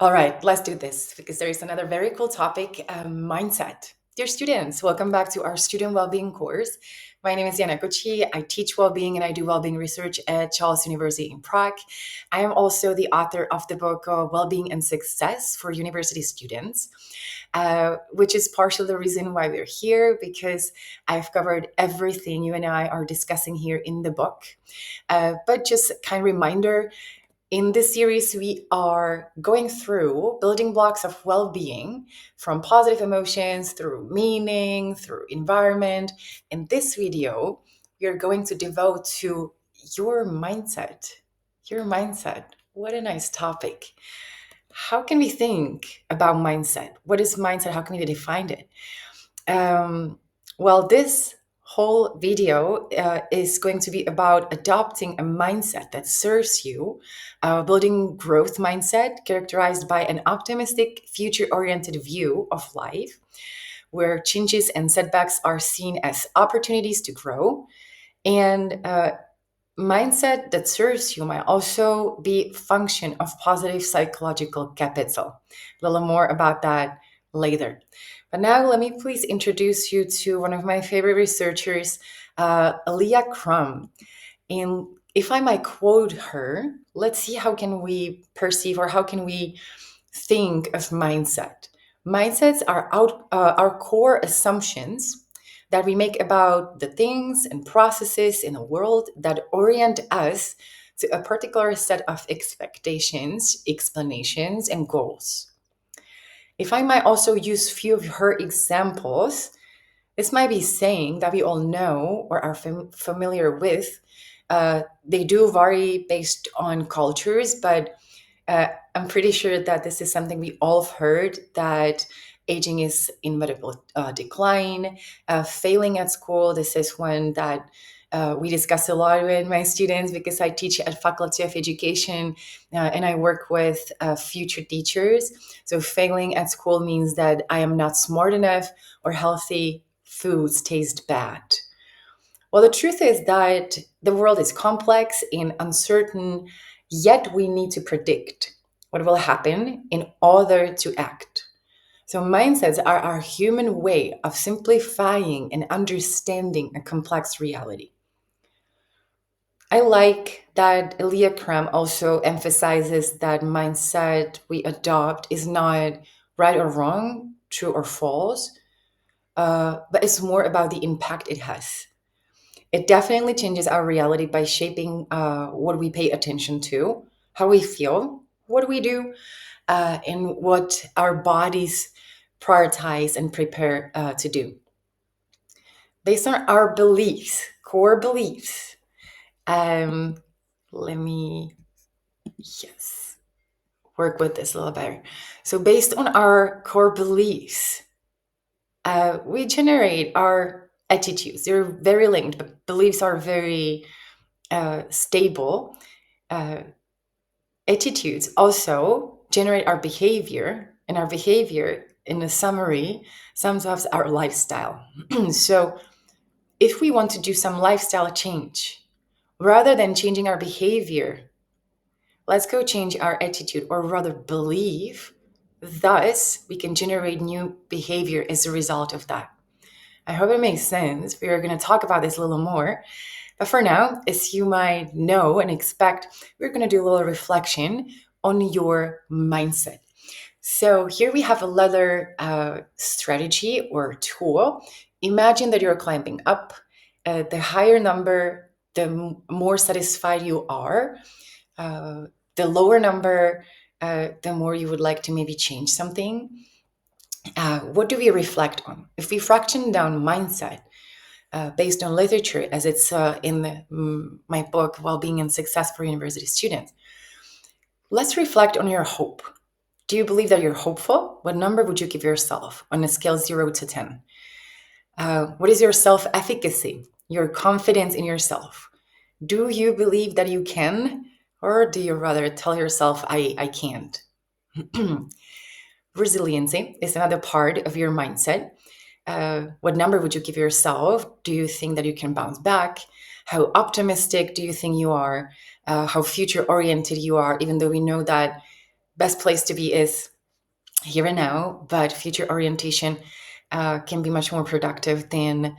All right, let's do this because there is another very cool topic, mindset. Dear students, welcome back to our student well-being course. My name is Jana. I teach well-being and I do well-being research at Charles University in Prague. I am also the author of the book Well-being and Success for University Students, which is partially the reason why we're here, because I've covered everything you and I are discussing here in the book. But just a kind reminder, in this series, we are going through building blocks of well-being, from positive emotions through meaning, through environment. In this video, we are going to devote to your mindset. Your mindset. What a nice topic. How can we think about mindset? What is mindset? How can we define it? Well, this whole video is going to be about adopting a mindset that serves you, building growth mindset characterized by an optimistic, future-oriented view of life, where changes and setbacks are seen as opportunities to grow. And mindset that serves you might also be function of positive psychological capital. A little more about that later. But now let me please introduce you to one of my favorite researchers, Leah Crum. And if I might quote her, let's see how can we perceive or how can we think of mindset. Mindsets are our core assumptions that we make about the things and processes in the world that orient us to a particular set of expectations, explanations, and goals. If I might also use a few of her examples, this might be saying that we all know or are familiar with. They do vary based on cultures, but I'm pretty sure that this is something we all have heard, that aging is inevitable decline, failing at school. This is one that we discuss a lot with my students because I teach at Faculty of Education and I work with future teachers. So failing at school means that I am not smart enough or healthy foods taste bad. Well, the truth is that the world is complex and uncertain, yet we need to predict what will happen in order to act. So mindsets are our human way of simplifying and understanding a complex reality. I like that Leah Crum also emphasizes that mindset we adopt is not right or wrong, true or false, but it's more about the impact it has. It definitely changes our reality by shaping what we pay attention to, how we feel, what we do, and what our bodies prioritize and prepare to do. Based on our beliefs, core beliefs, let me, work with this a little better. So based on our core beliefs, we generate our attitudes. They're very linked, but beliefs are very stable. Attitudes also generate our behavior, and our behavior, in a summary, sums up our lifestyle. So if we want to do some lifestyle change, rather than changing our behavior, let's go change our attitude, or rather belief. Thus, we can generate new behavior as a result of that. I hope it makes sense. We are going to talk about this a little more. But for now, as you might know and expect, we're going to do a little reflection on your mindset. So here we have a leather strategy or tool. Imagine that you're climbing up. The higher number, the more satisfied you are. The lower number, the more you would like to maybe change something. What do we reflect on? If we fraction down mindset, based on literature, as it's in my book, Well-being and Success for University Students, let's reflect on your hope. Do you believe that you're hopeful? What number would you give yourself on a scale 0 to 10? What is your self-efficacy, your confidence in yourself? Do you believe that you can, or do you rather tell yourself, I can't? Resiliency is another part of your mindset. What number would you give yourself? Do you think that you can bounce back? How optimistic do you think you are? How future-oriented you are, even though we know that best place to be is here and now, but future orientation can be much more productive than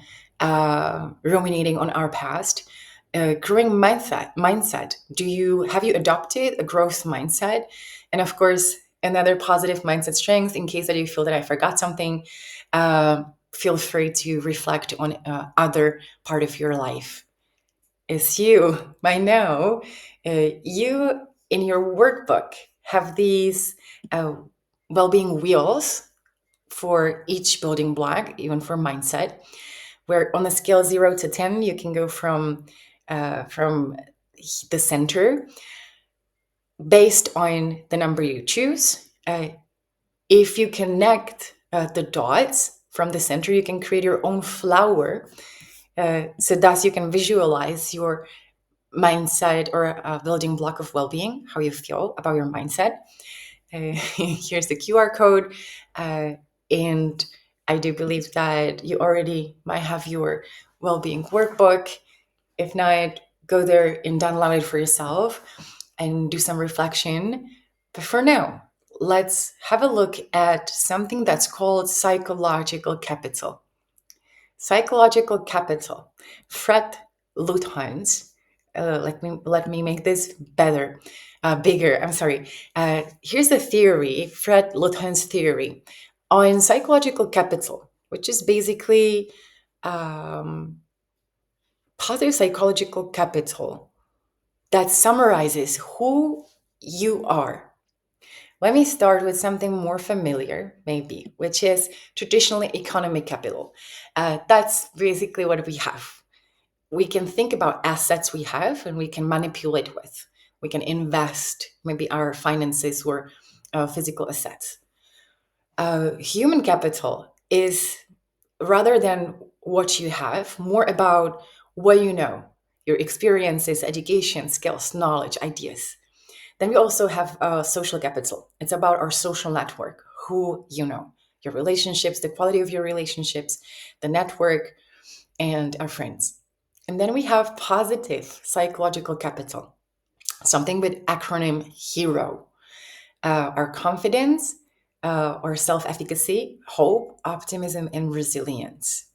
ruminating on our past. Growing mindset. Have you adopted a growth mindset? And of course, another positive mindset strength. In case that you feel that I forgot something, feel free to reflect on other part of your life. Is you. I know you in your workbook have these well-being wheels for each building block, even for mindset, where on a scale 0 to 10, you can go from the center based on the number you choose. If you connect the dots from the center, you can create your own flower. So thus you can visualize your mindset or a building block of well-being, how you feel about your mindset. Here's the QR code. And I do believe that you already might have your well-being workbook. If not, go there and download it for yourself and do some reflection. But for now, let's have a look at something that's called psychological capital. Psychological capital. Fred Luthans. Let me make this bigger. I'm sorry. Here's the theory, Fred Luthans' theory on psychological capital, which is basically positive psychological capital that summarizes who you are. Let me start with something more familiar, maybe, which is traditionally economic capital. That's basically what we have. We can think about assets we have and we can manipulate with. We can invest maybe our finances or physical assets. Human capital is, rather than what you have, more about what you know, your experiences, education, skills, knowledge, ideas. Then we also have social capital. It's about our social network, who you know, your relationships, the quality of your relationships, the network, and our friends. And then we have positive psychological capital, something with acronym HERO. Our confidence, our self-efficacy, hope, optimism, and resilience.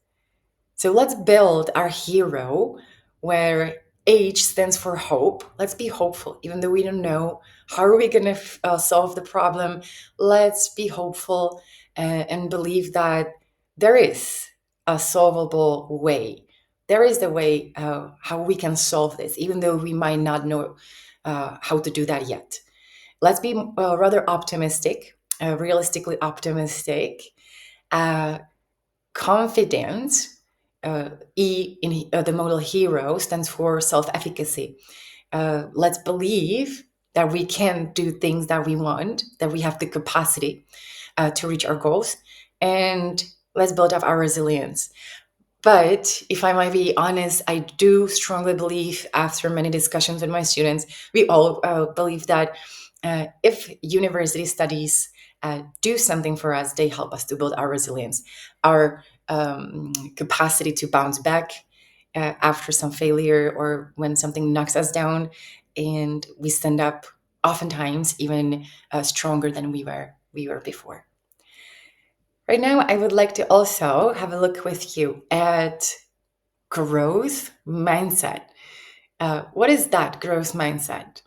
So let's build our HERO, where H stands for hope. Let's be hopeful, even though we don't know how are we going to solve the problem. Let's be hopeful and believe that there is a solvable way. There is the way how we can solve this, even though we might not know how to do that yet. Let's be rather optimistic, realistically optimistic, confident. E in the modal HERO stands for self-efficacy. Let's believe that we can do things that we want, that we have the capacity to reach our goals, and let's build up our resilience. But if I might be honest, I do strongly believe, after many discussions with my students, we all believe that if university studies do something for us, they help us to build our resilience, our capacity to bounce back after some failure or when something knocks us down, and we stand up oftentimes even stronger than we were before. Right now, I would like to also have a look with you at growth mindset. What is that growth mindset?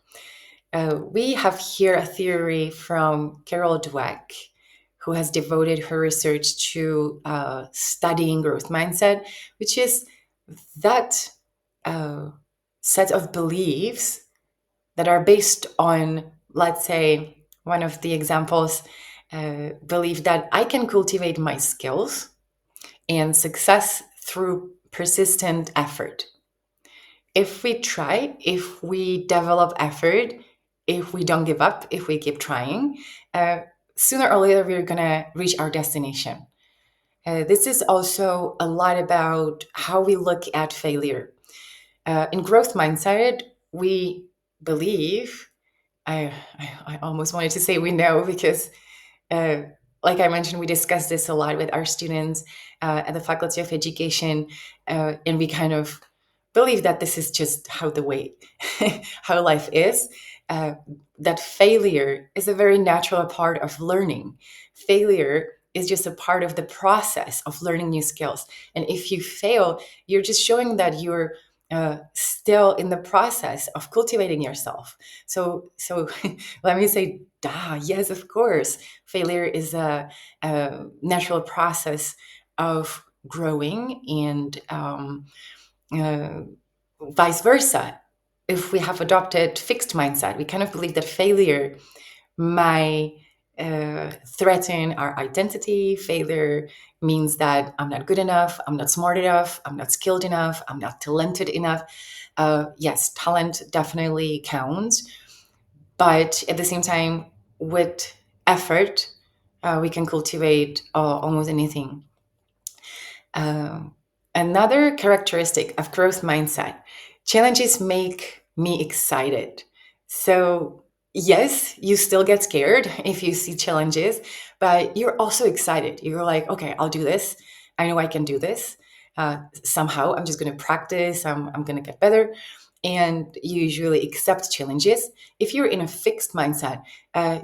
We have here a theory from Carol Dweck, who has devoted her research to studying growth mindset, which is that set of beliefs that are based on, let's say, one of the examples, believe that I can cultivate my skills and success through persistent effort. If we try, if we develop effort, if we don't give up, if we keep trying, sooner or later we're going to reach our destination. This is also a lot about how we look at failure. In growth mindset, we believe, I almost wanted to say we know, because like I mentioned, we discuss this a lot with our students at the Faculty of Education, and we kind of believe that this is just how the way, how life is. that failure is a very natural part of learning. Failure is just a part of the process of learning new skills. And if you fail, you're just showing that you're still in the process of cultivating yourself. So let me say, yes, of course. Failure is a natural process of growing, and vice versa. If we have adopted fixed mindset, we kind of believe that failure might threaten our identity. Failure means that I'm not good enough, I'm not smart enough, I'm not skilled enough, I'm not talented enough. Yes, talent definitely counts, but at the same time, with effort, we can cultivate almost anything. Another characteristic of growth mindset: challenges make me excited. So yes, you still get scared if you see challenges, but you're also excited. You're like, okay, I'll do this. I know I can do this. Somehow I'm just going to practice. I'm going to get better. And you usually accept challenges. If you're in a fixed mindset,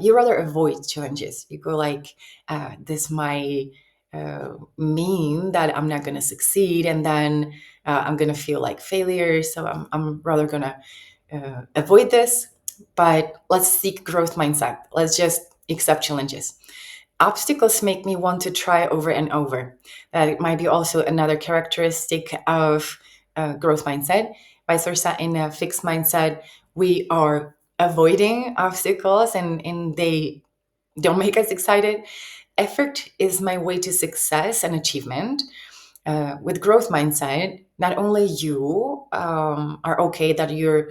you rather avoid challenges. You go like, this might mean that I'm not going to succeed, and then I'm going to feel like failure. So I'm rather going to avoid this. But let's seek growth mindset. Let's just accept challenges. Obstacles make me want to try over and over. That might be also another characteristic of growth mindset. Vice versa, in a fixed mindset, we are avoiding obstacles, and they don't make us excited. Effort is my way to success and achievement. With growth mindset, not only you are okay that you're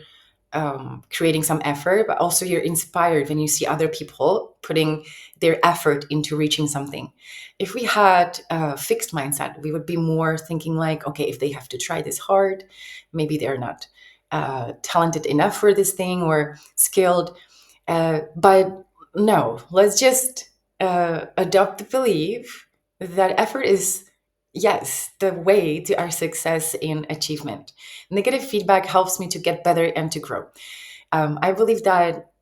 creating some effort, but also you're inspired when you see other people putting their effort into reaching something. If we had a fixed mindset, we would be more thinking like, okay, if they have to try this hard, maybe they're not talented enough for this thing or skilled. But no, let's just adopt the belief that effort is, yes, the way to our success in achievement. Negative feedback helps me to get better and to grow. I believe that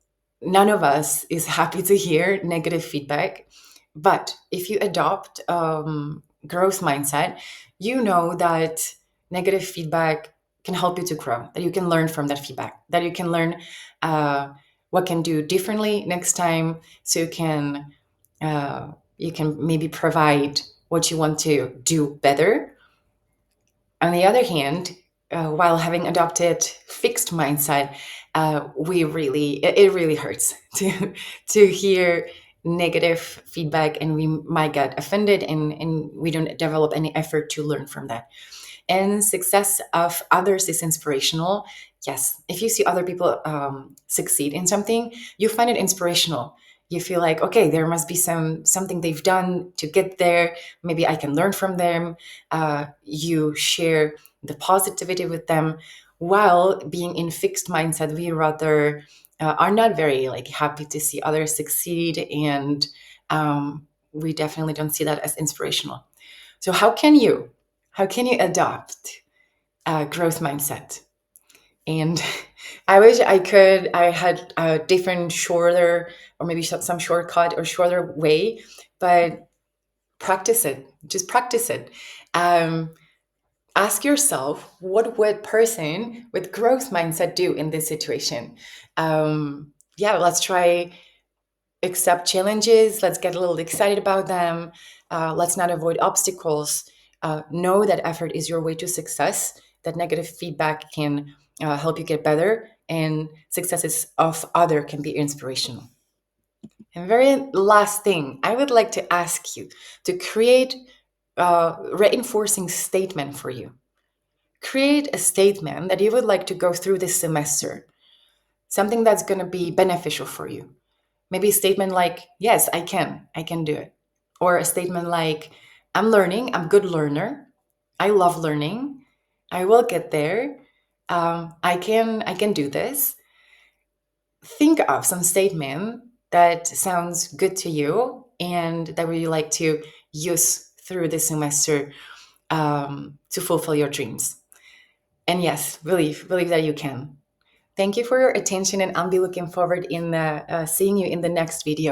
none of us is happy to hear negative feedback, but if you adopt growth mindset, you know that negative feedback can help you to grow, that you can learn from that feedback, that you can learn what can do differently next time, so you can maybe provide what you want to do better. On the other hand, while having adopted fixed mindset, it really hurts to hear negative feedback, and we might get offended, and we don't develop any effort to learn from that. And success of others is inspirational. Yes, if you see other people succeed in something, you find it inspirational. You feel like, okay, there must be something they've done to get there. Maybe I can learn from them. You share the positivity with them. While being in fixed mindset, we rather are not very like happy to see others succeed, and we definitely don't see that as inspirational. So how can you adopt a growth mindset? And I wish I had a different, shorter, or maybe some shortcut or shorter way, but practice it. Just practice it. Ask yourself, what would person with growth mindset do in this situation? Let's try accept challenges. Let's get a little excited about them. Let's not avoid obstacles. Know that effort is your way to success, that negative feedback can help you get better, and successes of other can be inspirational. And very last thing, I would like to ask you to create a reinforcing statement for you. Create a statement that you would like to go through this semester, something that's going to be beneficial for you. Maybe a statement like, yes, I can do it. Or a statement like, I'm learning, I'm a good learner, I love learning, I will get there, I can do this. Think of some statement that sounds good to you and that would you like to use through this semester to fulfill your dreams. And yes, believe that you can. Thank you for your attention, and I'll be looking forward in seeing you in the next video.